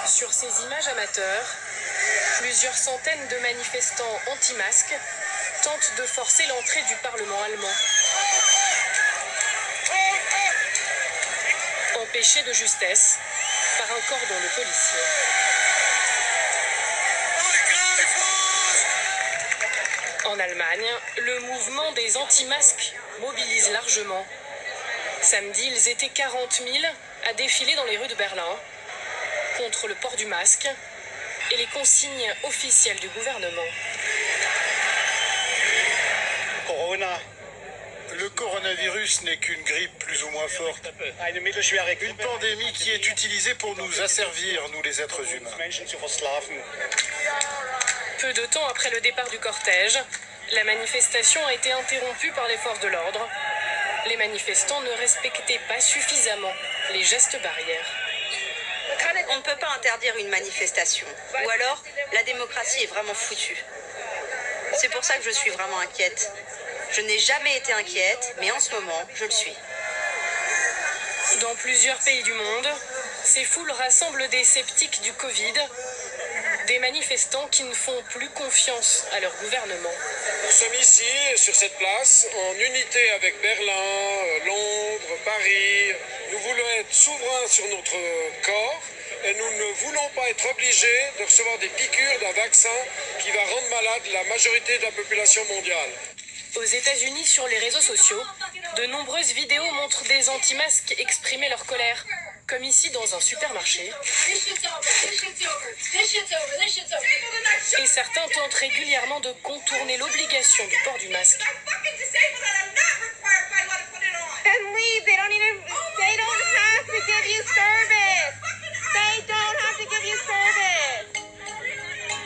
Sur ces images amateurs, plusieurs centaines de manifestants anti-masques tentent de forcer l'entrée du Parlement allemand. Empêchés de justesse par un cordon de policiers. En Allemagne, le mouvement des anti-masques mobilise largement. Samedi, ils étaient 40 000 à défiler dans les rues de Berlin contre le port du masque et les consignes officielles du gouvernement. Corona. Le coronavirus n'est qu'une grippe plus ou moins forte. Une pandémie qui est utilisée pour nous asservir, nous les êtres humains. Peu de temps après le départ du cortège, la manifestation a été interrompue par les forces de l'ordre. Les manifestants ne respectaient pas suffisamment les gestes barrières. On ne peut pas interdire une manifestation. Ou alors, la démocratie est vraiment foutue. C'est pour ça que je suis vraiment inquiète. Je n'ai jamais été inquiète, mais en ce moment, je le suis. Dans plusieurs pays du monde, ces foules rassemblent des sceptiques du Covid, des manifestants qui ne font plus confiance à leur gouvernement. Nous sommes ici, sur cette place, en unité avec Berlin, Londres, Paris. Nous voulons être souverains sur notre corps et nous ne voulons pas être obligés de recevoir des piqûres d'un vaccin qui va rendre malade la majorité de la population mondiale. Aux États-Unis, sur les réseaux sociaux, de nombreuses vidéos montrent des anti-masques exprimer leur colère, comme ici dans un supermarché. Et certains tentent régulièrement de contourner l'obligation du port du masque.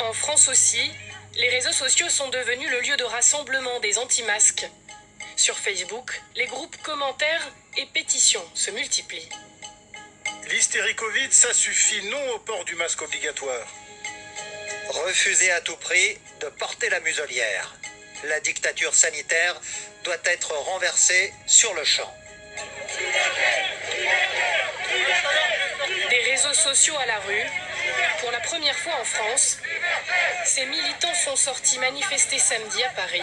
En France aussi, les réseaux sociaux sont devenus le lieu de rassemblement des anti-masques. Sur Facebook, les groupes commentaires et pétitions se multiplient. L'hystérie Covid, ça suffit non au port du masque obligatoire. Refuser à tout prix de porter la muselière. La dictature sanitaire doit être renversée sur le champ. Des réseaux sociaux à la rue. Pour la première fois en France, ces militants sont sortis manifester samedi à Paris.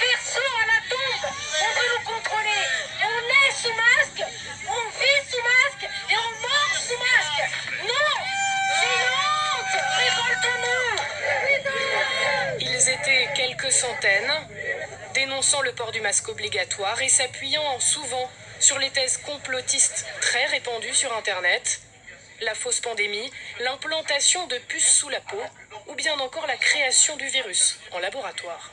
Personne à la tombe, on veut nous contrôler. On est sous masque, on vit sous masque et on mange sous masque. Non, c'est une honte. Révoltons-nous. Ils étaient quelques centaines, dénonçant le port du masque obligatoire et s'appuyant souvent sur les thèses complotistes très répandues sur Internet. La fausse pandémie, l'implantation de puces sous la peau ou bien encore la création du virus en laboratoire.